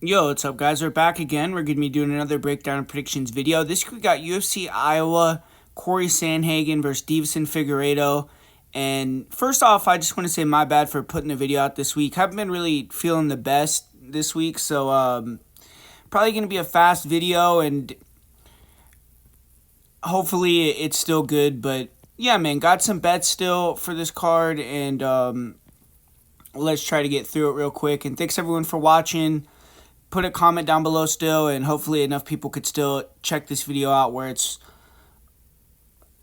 Yo, what's up, guys? We're back again. We're going to be doing another breakdown and predictions video. This week we got UFC Iowa, Cory Sandhagen versus Deiveson Figueiredo. And first off, I just want to say my bad for putting the video out this week. Haven't been really feeling the best this week, so probably going to be a fast video, and hopefully it's still good. But yeah, man, got some bets still for this card, and let's try to get through it real quick. And thanks everyone for watching. Put a comment down below still, and hopefully enough people could still check this video out where it's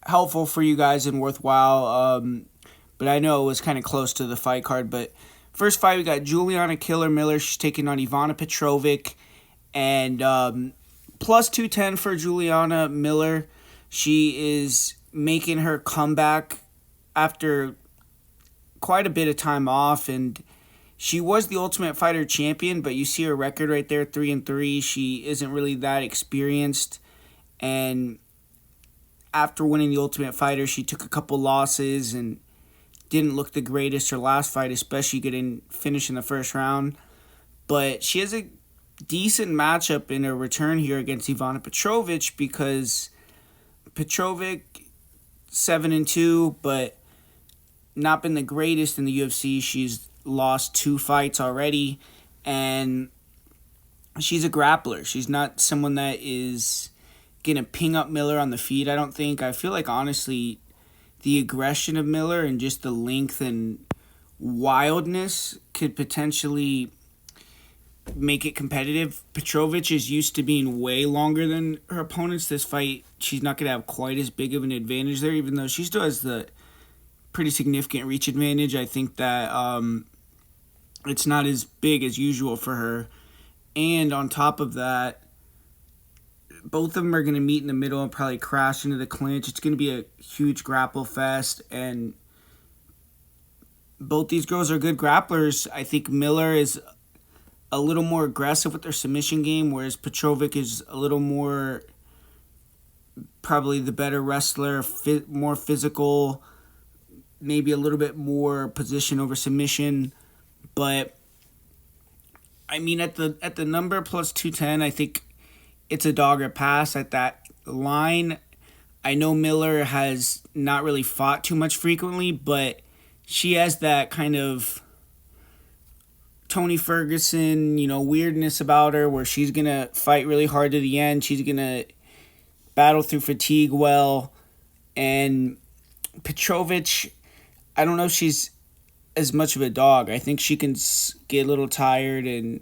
helpful for you guys and worthwhile. But I know it was kind of close to the fight card. But first fight, we got Juliana Killer Miller. She's taking on Ivana Petrovic, and plus 210 for Juliana Miller. She is making her comeback after quite a bit of time off, and she was the Ultimate Fighter champion, but you see her record right there, 3-3. She isn't really that experienced, and after winning the Ultimate Fighter, she took a couple losses and didn't look the greatest her last fight, especially getting finished in the first round. But she has a decent matchup in her return here against Ivana Petrovic, because Petrovic 7-2, but not been the greatest in the UFC. She's lost 2 fights already, and she's a grappler. She's not someone that is gonna ping up Miller on the feet, I don't think. I feel like, honestly, the aggression of Miller and just the length and wildness could potentially make it competitive. Petrovic is used to being way longer than her opponents. This fight, she's not gonna have quite as big of an advantage there, even though she still has the pretty significant reach advantage. I think that it's not as big as usual for her. And on top of that, both of them are going to meet in the middle and probably crash into the clinch. It's going to be a huge grapple fest, and both these girls are good grapplers. I think Miller is a little more aggressive with their submission game, whereas Petrovic is a little more, probably the better wrestler, more physical, maybe a little bit more position over submission. But I mean, at the number plus 210, I think it's a dog or pass at that line. I know Miller has not really fought too much frequently, but she has that kind of Tony Ferguson, weirdness about her, where she's going to fight really hard to the end. She's going to battle through fatigue well. And Petrovic, I don't know if she's as much of a dog. I think she can get a little tired and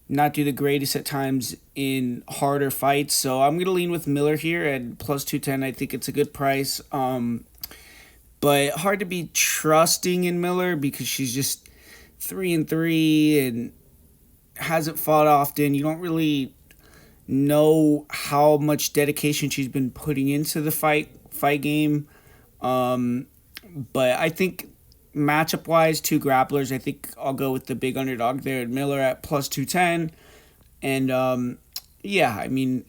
not do the greatest at times in harder fights. So I'm going to lean with Miller here at plus 210. I think it's a good price. But hard to be trusting in Miller because she's just 3-3 and hasn't fought often. You don't really know how much dedication she's been putting into the fight game. But I think matchup-wise, 2 grapplers, I think I'll go with the big underdog there at Miller at plus 210. And, yeah, I mean,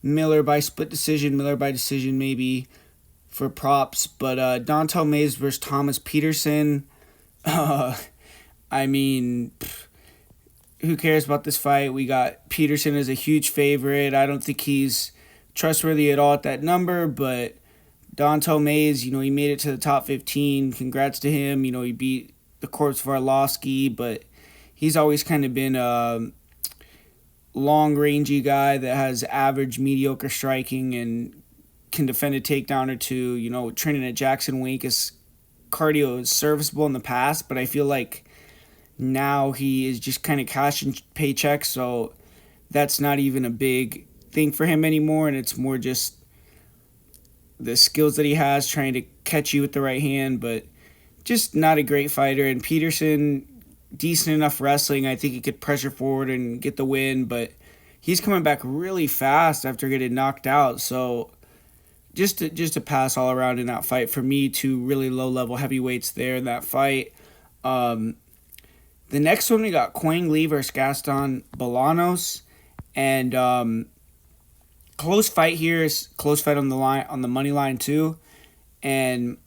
Miller by split decision, Miller by decision maybe for props. But Dontel Mays versus Thomas Peterson, I mean, who cares about this fight? We got Peterson as a huge favorite. I don't think he's trustworthy at all at that number, but Dontel Mays, he made it to the top 15. Congrats to him. He beat the corpse of Arlovsky, but he's always kind of been a long-rangey guy that has average, mediocre striking and can defend a takedown or two. Training at Jackson Wink, his cardio is serviceable in the past, but I feel like now he is just kind of cashing paychecks, so that's not even a big thing for him anymore, and it's more just the skills that he has, trying to catch you with the right hand, but just not a great fighter. And Peterson, decent enough wrestling. I think he could pressure forward and get the win, but he's coming back really fast after getting knocked out. So just a pass all around in that fight for me. 2 really low-level heavyweights there in that fight. The next one, we got Quang Lee versus Gaston Bolanos, and close fight here. Is close fight on the line, on the money line too. And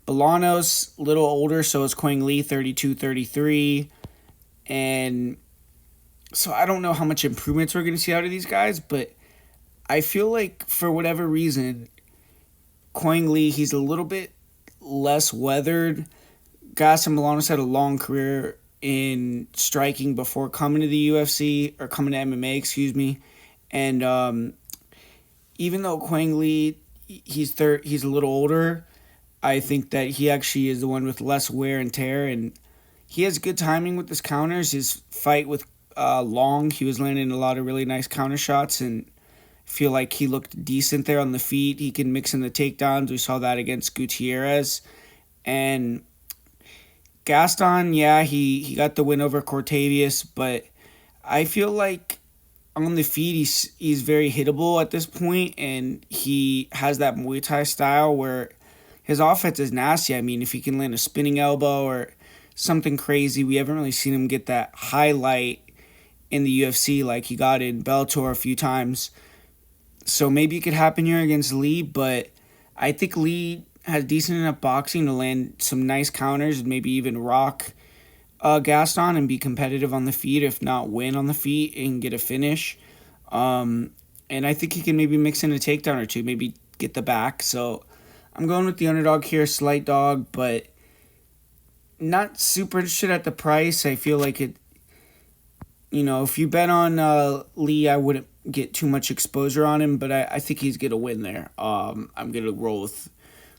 Bolanos, a little older, so is Quang Lee, 32-33. And So I don't know how much improvements we're going to see out of these guys, but I feel like for whatever reason, Quang Lee, he's a little bit less weathered. Gaston Milanos had a long career in striking before coming to the UFC or coming to MMA, excuse me. And even though Quang Lee, he's a little older, I think that he actually is the one with less wear and tear, and he has good timing with his counters. His fight with Long, he was landing a lot of really nice counter shots, and feel like he looked decent there on the feet. He can mix in the takedowns. We saw that against Gutierrez. And Gaston, yeah, he got the win over Cortavius, but I feel like on the feet he's very hittable at this point, and he has that Muay Thai style where his offense is nasty. I mean, if he can land a spinning elbow or something crazy, we haven't really seen him get that highlight in the UFC like he got in Bellator a few times. So maybe it could happen here against Lee, but I think Lee has decent enough boxing to land some nice counters and maybe even rock Gaston and be competitive on the feet, if not win on the feet and get a finish. And I think he can maybe mix in a takedown or two, maybe get the back. So I'm going with the underdog here, slight dog, but not super interested at the price. I feel like it, if you bet on Lee, I wouldn't get too much exposure on him, but I think he's going to win there. I'm going to roll with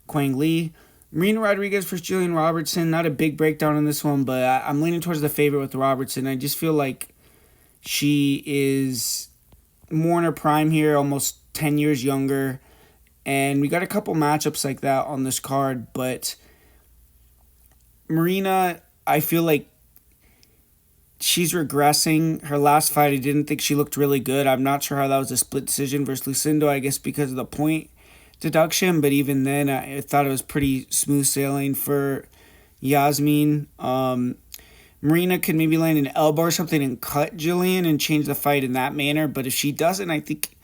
Quang Lee. Marina Rodriguez versus Gillian Robertson. Not a big breakdown in this one, but I'm leaning towards the favorite with Robertson. I just feel like she is more in her prime here, almost 10 years younger. And we got a couple matchups like that on this card, but Marina, I feel like she's regressing. Her last fight, I didn't think she looked really good. I'm not sure how that was a split decision versus Lucindo, I guess because of the point deduction, but even then, I thought it was pretty smooth sailing for Yasmin. Marina could maybe land an elbow or something and cut Jillian and change the fight in that manner, but if she doesn't, I think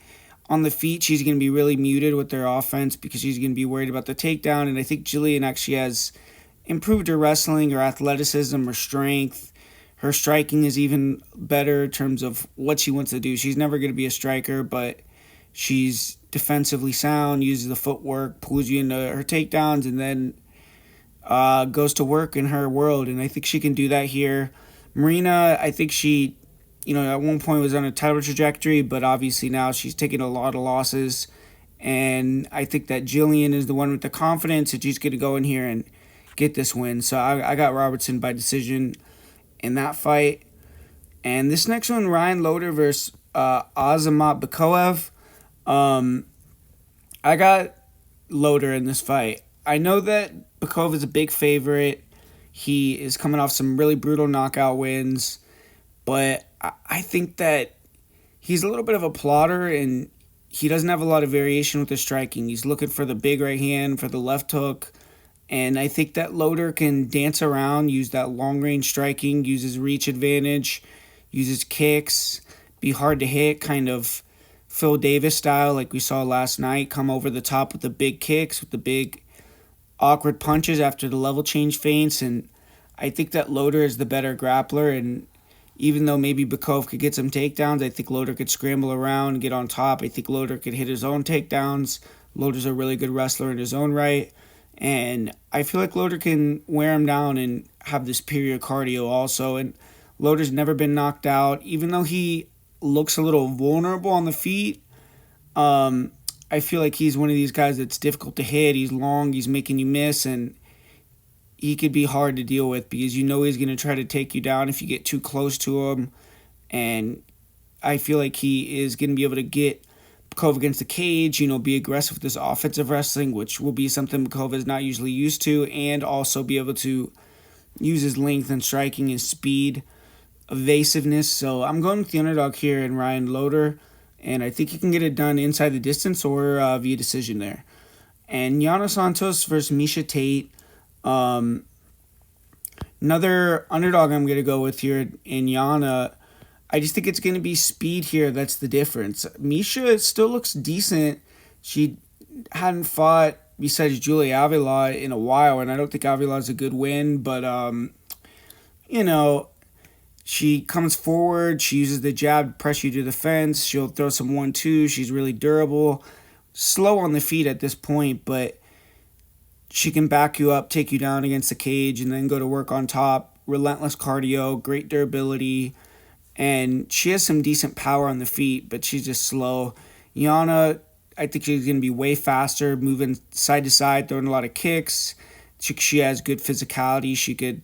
on the feet, she's going to be really muted with their offense because she's going to be worried about the takedown, and I think Jillian actually has improved her wrestling, her athleticism, her strength. Her striking is even better in terms of what she wants to do. She's never going to be a striker, but she's defensively sound, uses the footwork, pulls you into her takedowns, and then goes to work in her world. And I think she can do that here. Marina, I think she, at one point was on a title trajectory, but obviously now she's taking a lot of losses. And I think that Jillian is the one with the confidence that she's going to go in here and get this win. So I got Robertson by decision in that fight. And this next one, Ryan Loder versus Azamat Bakoev. I got Loder in this fight. I know that Bakoev is a big favorite. He is coming off some really brutal knockout wins. But I think that he's a little bit of a plotter, and he doesn't have a lot of variation with his striking. He's looking for the big right hand, for the left hook. And I think that Loder can dance around, use that long-range striking, use his reach advantage, use his kicks, be hard to hit, kind of Phil Davis style like we saw last night, come over the top with the big kicks, with the big awkward punches after the level change feints. And I think that Loder is the better grappler, and even though maybe Bakoev could get some takedowns, I think Loder could scramble around and get on top. I think Loder could hit his own takedowns. Loder's a really good wrestler in his own right. And I feel like Loder can wear him down and have this superior cardio also. And Loder's never been knocked out. Even though he looks a little vulnerable on the feet, I feel like he's one of these guys that's difficult to hit. He's long, he's making you miss, and he could be hard to deal with because he's going to try to take you down if you get too close to him. And I feel like he is going to be able to get Bakoev against the cage, be aggressive with his offensive wrestling, which will be something Bakoev is not usually used to, and also be able to use his length and striking, his speed, evasiveness. So I'm going with the underdog here in Ryan Loder, and I think he can get it done inside the distance or via decision there. And Yana Santos versus Miesha Tate. Another underdog I'm going to go with here in Yana. I just think it's going to be speed here. That's the difference. Miesha still looks decent. She hadn't fought besides Julia Avila in a while, and I don't think Avila is a good win, but, She comes forward. She uses the jab to press you to the fence. She'll throw some 1-2. She's really durable. Slow on the feet at this point, but she can back you up, take you down against the cage, and then go to work on top. Relentless cardio, great durability, and she has some decent power on the feet, but she's just slow. Yana, I think she's going to be way faster, moving side to side, throwing a lot of kicks. She has good physicality. She could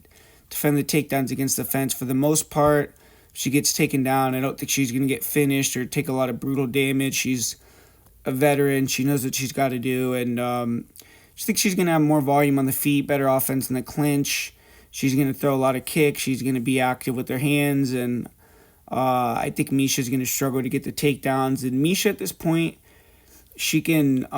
defend the takedowns against the fence for the most part. If she gets taken down, I don't think she's going to get finished or take a lot of brutal damage. She's a veteran. She knows what she's got to do, and I think she's going to have more volume on the feet, better offense in the clinch. She's going to throw a lot of kicks. She's going to be active with her hands, and I think Misha's going to struggle to get the takedowns. And Misha at this point, she can,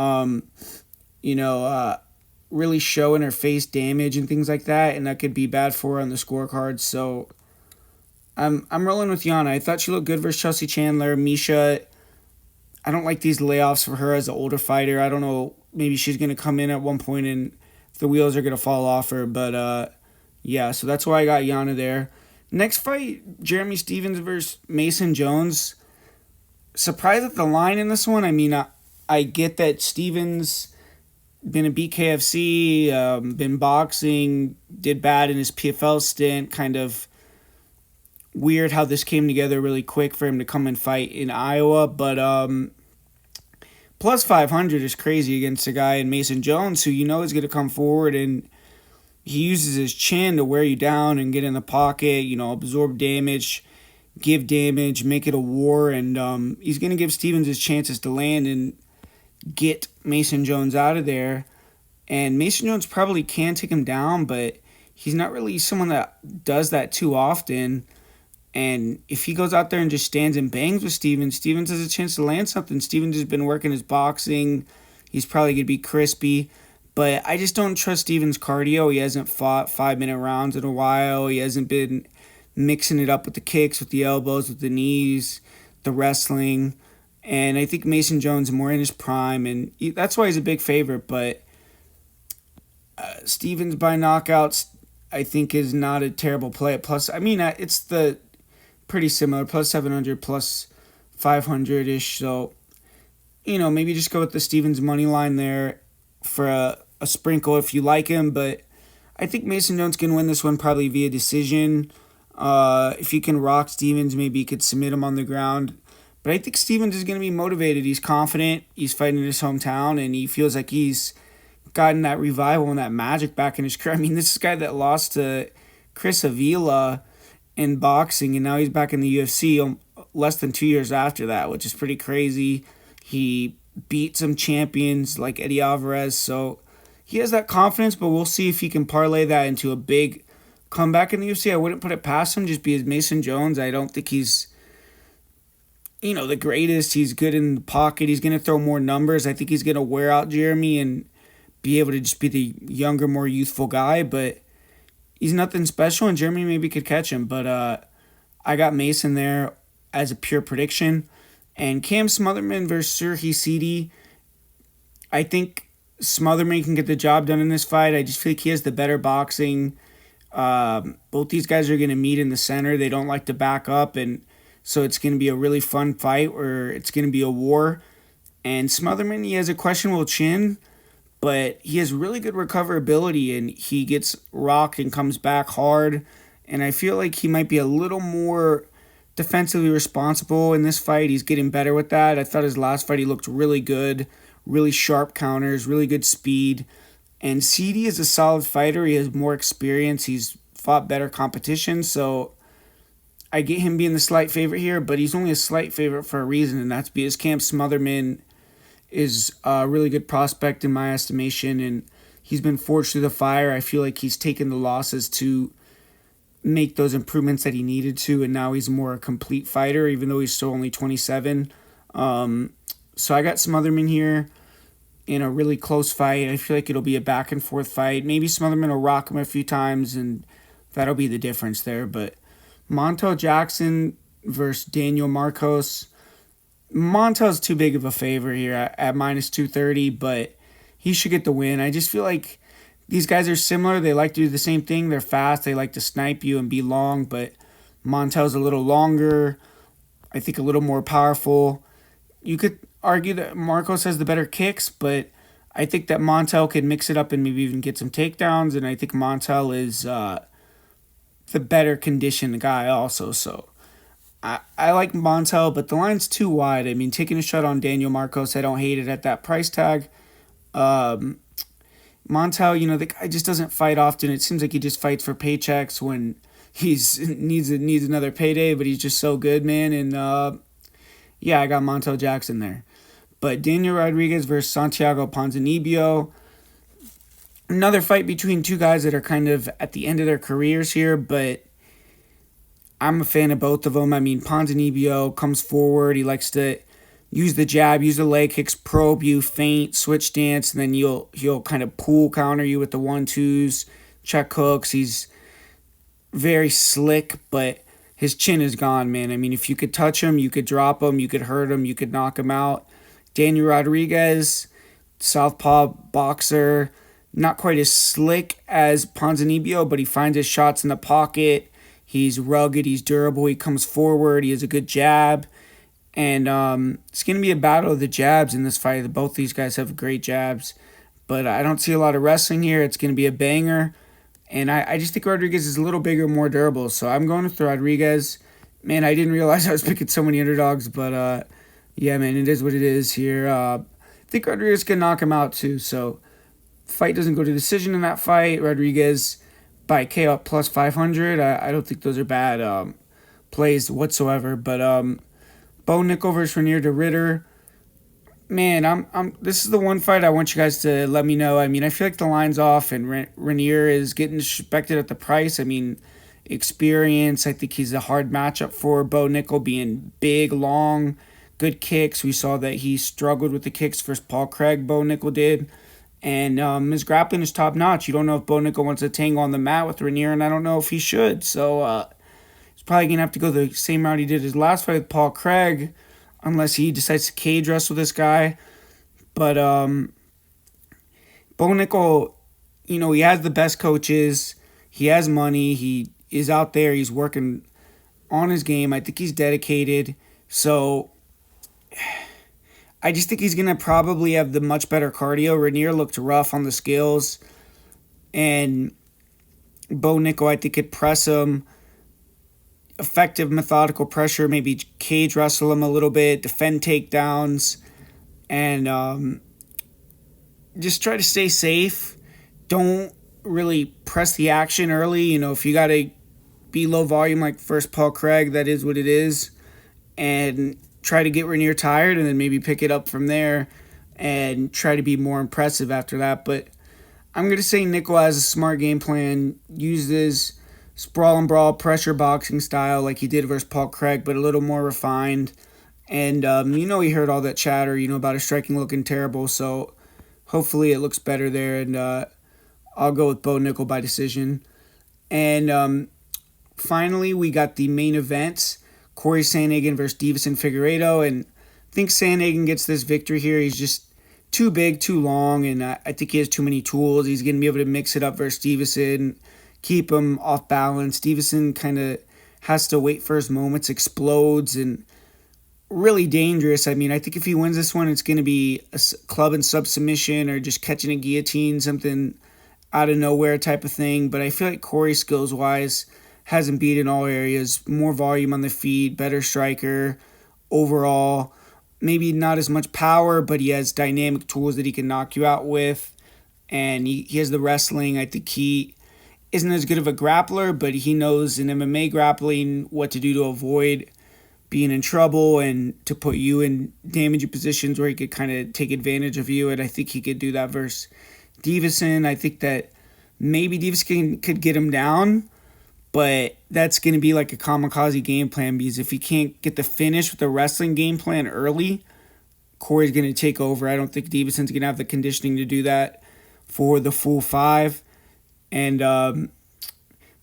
really show in her face damage and things like that, and that could be bad for her on the scorecard. So I'm rolling with Yana. I thought she looked good versus Chelsea Chandler. Misha, I don't like these layoffs for her as an older fighter. I don't know. Maybe she's going to come in at one point and the wheels are going to fall off her. But, yeah, so that's why I got Yana there. Next fight, Jeremy Stephens versus Mason Jones. Surprised at the line in this one. I mean, I get that Stephens been a BKFC, been boxing, did bad in his PFL stint. Kind of weird how this came together really quick for him to come and fight in Iowa. But plus 500 is crazy against a guy in Mason Jones who is going to come forward and he uses his chin to wear you down and get in the pocket, absorb damage, give damage, make it a war. And he's going to give Stephens his chances to land and get Mason Jones out of there. And Mason Jones probably can take him down, but he's not really someone that does that too often. And if he goes out there and just stands and bangs with Stephens has a chance to land something. Stephens has been working his boxing. He's probably going to be crispy. But I just don't trust Stephens' cardio. He hasn't fought 5-minute rounds in a while. He hasn't been mixing it up with the kicks, with the elbows, with the knees, the wrestling. And I think Mason Jones is more in his prime. And that's why he's a big favorite. But Stephens by knockouts, I think, is not a terrible play. Plus, it's the pretty similar, plus 700, plus 500-ish. So, maybe just go with the Stephens money line there for a sprinkle if you like him. But I think Mason Jones can win this one probably via decision. If he can rock Stephens, maybe he could submit him on the ground. But I think Stephens is going to be motivated. He's confident. He's fighting in his hometown, and he feels like he's gotten that revival and that magic back in his career. This is a guy that lost to Chris Avila in boxing, and now he's back in the UFC less than 2 years after that, which is pretty crazy. He beat some champions like Eddie Alvarez, so he has that confidence, but we'll see if he can parlay that into a big comeback in the UFC. I wouldn't put it past him just because Mason Jones, I don't think he's the greatest. He's good in the pocket. He's going to throw more numbers. I think he's going to wear out Jeremy and be able to just be the younger, more youthful guy, but he's nothing special, and Jeremy maybe could catch him. But I got Mason there as a pure prediction. And Cam Smotherman versus Serhi Sidi. I think Smotherman can get the job done in this fight. I just feel like he has the better boxing. Both these guys are going to meet in the center. They don't like to back up, and so it's going to be a really fun fight where it's going to be a war. And Smotherman, he has a questionable chin, but he has really good recoverability, and he gets rocked and comes back hard. And I feel like he might be a little more defensively responsible in this fight. He's getting better with that. I thought his last fight he looked really good, really sharp counters, really good speed. And CD is a solid fighter. He has more experience. He's fought better competition, so I get him being the slight favorite here, but he's only a slight favorite for a reason, and that's because Cam Smotherman is a really good prospect in my estimation, and he's been forged through the fire. I feel like he's taken the losses to make those improvements that he needed to, and now he's more a complete fighter, even though he's still only 27. So I got Smotherman here in a really close fight. I feel like it'll be a back-and-forth fight. Maybe Smotherman will rock him a few times, and that'll be the difference there. But Montel Jackson versus Daniel Marcos. Montel's too big of a favor here at minus 230, but he should get the win. I just feel like these guys are similar. They like to do the same thing. They're fast. They like to snipe you and be long, but Montel's a little longer, I think a little more powerful. You could argue that Marcos has the better kicks, but I think that Montel could mix it up and maybe even get some takedowns, and I think Montel is the better conditioned guy also. So I like Montel, but the line's too wide. I mean, taking a shot on Daniel Marcos, I don't hate it at that price tag. Um, Montel, the guy just doesn't fight often. It seems like he just fights for paychecks when he's needs another payday, but he's just so good, man. And yeah, I got Montel Jackson there. But Daniel Rodriguez versus Santiago Ponzinibbio. Another fight between two guys that are kind of at the end of their careers here, but I'm a fan of both of them. I mean, Ponzinibbio comes forward. He likes to use the jab, use the leg kicks, probe you, feint, switch stance, and then he'll kind of pull counter you with the 1-2s, check hooks. He's very slick, but his chin is gone, man. I mean, if you could touch him, you could drop him, you could hurt him, you could knock him out. Daniel Rodriguez, southpaw boxer, not quite as slick as Ponzinibbio, but he finds his shots in the pocket. He's rugged, he's durable, he comes forward, he has a good jab. And it's going to be a battle of the jabs in this fight. Both these guys have great jabs, but I don't see a lot of wrestling here. It's going to be a banger. And I just think Rodriguez is a little bigger, more durable. So I'm going with Rodriguez. Man, I didn't realize I was picking so many underdogs, but yeah, man, it is what it is here. I think Rodriguez can knock him out too. So fight doesn't go to decision in that fight. Rodriguez by KO plus 500. I don't think those are bad plays whatsoever. But Bo Nickel versus Renier de Ritter. Man, this is the one fight I want you guys to let me know. I mean, I feel like the line's off, and Renier is getting disrespected at the price. I mean, experience. I think he's a hard matchup for Bo Nickel, being big, long, good kicks. We saw that he struggled with the kicks versus Paul Craig. Bo Nickel did. And his grappling is top notch. You don't know if Bo Nickel wants to tangle on the mat with Renier, and I don't know if he should. So he's probably going to have to go the same route he did his last fight with Paul Craig, unless he decides to cage wrestle this guy. But Bo Nickel, he has the best coaches. He has money. He is out there. He's working on his game. I think he's dedicated. So I just think he's going to probably have the much better cardio. Renier looked rough on the scales. And Bo Nickel, I think, could press him. Effective, methodical pressure, maybe cage wrestle him a little bit, defend takedowns, and just try to stay safe. Don't really press the action early. If you got to be low volume like first Paul Craig, that is what it is. And try to get Renier tired and then maybe pick it up from there and try to be more impressive after that. But I'm going to say Nickel has a smart game plan, uses sprawl and brawl pressure boxing style like he did versus Paul Craig, but a little more refined. And he heard all that chatter, about his striking looking terrible. So hopefully it looks better there. And I'll go with Bo Nickel by decision. And finally, we got the main event, Cory Sandhagen versus Deiveson Figueiredo. And I think Sandhagen gets this victory here. He's just too big, too long, and I think he has too many tools. He's going to be able to mix it up versus Deiveson, keep him off balance. Deiveson kind of has to wait for his moments, explodes, and really dangerous. I mean, I think if he wins this one, it's going to be a club and submission or just catching a guillotine, something out of nowhere type of thing. But I feel like Cory, skills-wise, has him beat in all areas. More volume on the feet, better striker overall. Maybe not as much power, but he has dynamic tools that he can knock you out with. And he has the wrestling. I think he isn't as good of a grappler, but he knows in MMA grappling what to do to avoid being in trouble and to put you in damaging positions where he could kind of take advantage of you. And I think he could do that versus Deiveson. I think that maybe Deiveson could get him down, but that's going to be like a kamikaze game plan, because if he can't get the finish with the wrestling game plan early, Cory's going to take over. I don't think Deiveson's going to have the conditioning to do that for the full 5. And the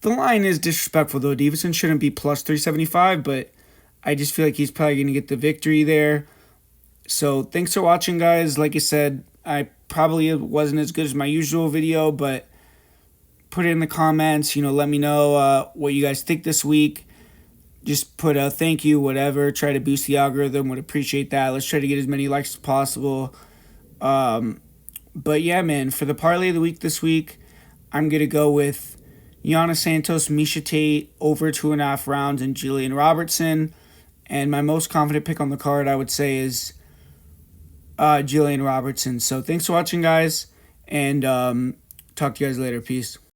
line is disrespectful, though. Deiveson shouldn't be plus 375, but I just feel like he's probably going to get the victory there. So thanks for watching, guys. Like I said, I probably wasn't as good as my usual video, but put it in the comments. Let me know what you guys think this week. just put a thank you, whatever. Try to boost the algorithm. Would appreciate that. Let's try to get as many likes as possible. But yeah, man, for the parlay of the week this week, I'm going to go with Santos, Miesha Tate, over 2.5 rounds, and Gillian Robertson. And my most confident pick on the card, I would say, is Gillian Robertson. So thanks for watching, guys, and talk to you guys later. Peace.